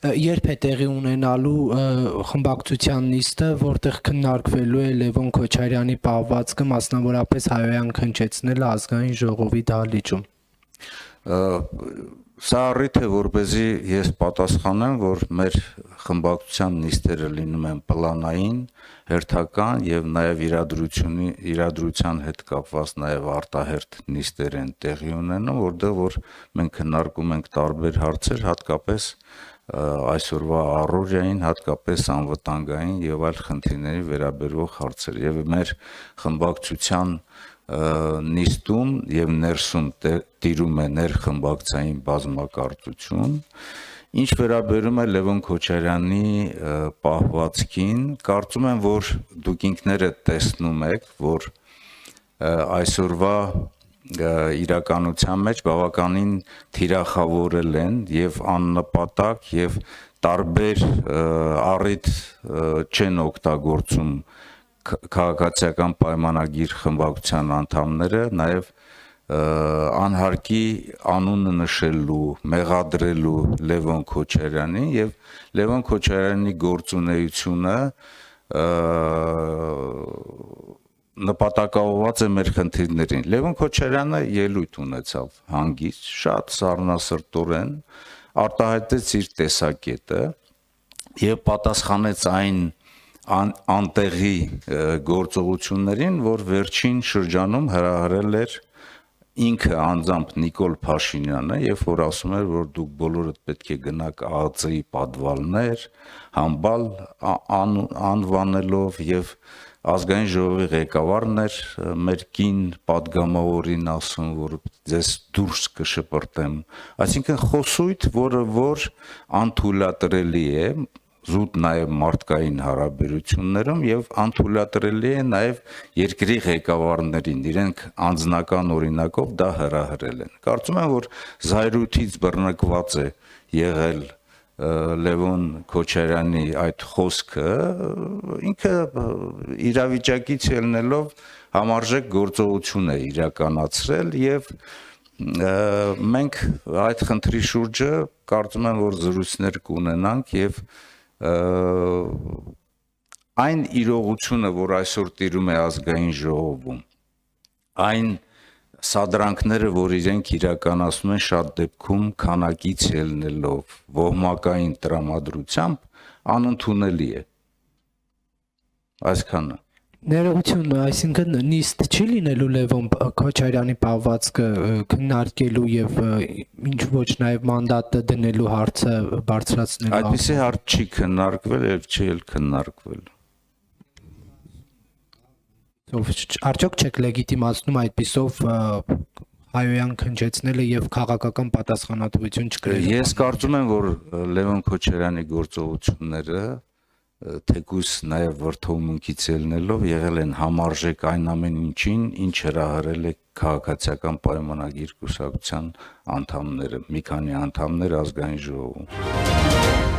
Երբ է տեղի ունենալու խմբակցության նիստը, որտեղ քննարկվելու է Լևոն Քոչարյանի պահվածքը, մասնավորապես հայոյան քննչեցնելը ազգային ժողովի դահլիճում։ Սա առիթ է, որպեսզի ես պատասխանեմ, որ մեր խմբակցության նիստերը լինում են պլանային, հերթական եւ նաեւ իրադրության հետ կապված նաեւ արտահերթ նիստեր են տեղի ունենում, որտեղ որ մենք քննարկում ենք տարբեր հարցեր, հատկապես այսօրվա առօրյային, հատկապես անվտանգային եւ այլ խնդիրների վերաբերող հարցեր եւ մեր խմբակցության նիստում եւ ներսում տիրում է ներխմբակցային բազմակարծություն, ինչ վերաբերում է Լևոն Քոչարյանի պահվածքին, կարծում եմ, որ դուք ինքներդ տեսնում եք, որ այսօրվա իրականության մեջ բավականին թիրախավորել են եւ աննպատակ եւ տարբեր առիթ չեն օգտագործում քաղաքացիական պայմանագիր խմբակցության անդամները, նաև անհարկի անունը նշելու, մեղադրելու Լևոն Քոչարյանին եւ Լևոն Քոչարյանի գործունեությունը նպատակաուղղված է մեր խնդիրներին։ Լևոն Քոչարյանը ելույթ ունեցավ հանգիստ, շատ սառնասրտորեն արտահայտեց իր տեսակետը եւ պատասխանեց այն անտեղի գործողություններին, որ վերջին շրջանում հրահրել էր ինքը անձամբ Նիկոլ Փաշինյանը, եւ որ ասում էր, որ դուք բոլորդ պետք է գնաք ԱԱԾ-ի պատվալներ, համբալ անվանելով եւ ազգային ժողովի ղեկավարն էր մեր կին падգամավորին ասում, որ ձեզ դուրս կշպրտեմ, այսինքն խոսույթ, որ անթույլատրելի է զուտ նաև մարդկային հարաբերություններում եւ անթույլատրելի է նաև երկրի ղեկավարներին, իրենք անձնական օրինակով դա հրահրել են։ Կարծում եմ, որ զայրույթից բռնկված է եղել Լևոն Քոչարյանի այդ խոսքը, ինքը իրավիճակից ելնելով համարժեք գործողություն է իրականացրել եւ մենք այդ խնդրի շուրջը կարծում եմ, որ զրույցներ կունենանք եւ այն իրողությունը, որ այսօր տիրում է ազգային ժողովում, այն սադրանքները, որ իրենք իրականացնում են շատ դեպքում քանակից ելնելով, ոհմակային տրամադրությամբ, անընդունելի է։ Այսքանը։ Ներողություն, այսինքն նիստ չի լինելու Լևոն Քոչարյանի պահվածքը քննարկելու եւ ինչ ոչ նաեւ մանդատը դնելու հարցը բարձրացնելու։ Այդպիսի հարց չի քննարկվել եւ չի էլ քննարկվել։ Արդյոք չեք լեգիտիմացնում այդպիսով հայոյան քննչեցնելը եւ քաղաքական պատասխանատվություն չկրելը։ Ես կարծում եմ, որ Լևոն Քոչարյանի գործողությունները թեկուզ նաև վրդովմունքից ելնելով եղել են համարժեք այն ամեն ինչին, ինչ հրահրել է քաղաքացիական պայմանագիր կուսակցության անդամները, մի քանի անդամներ ազգային ժողովում։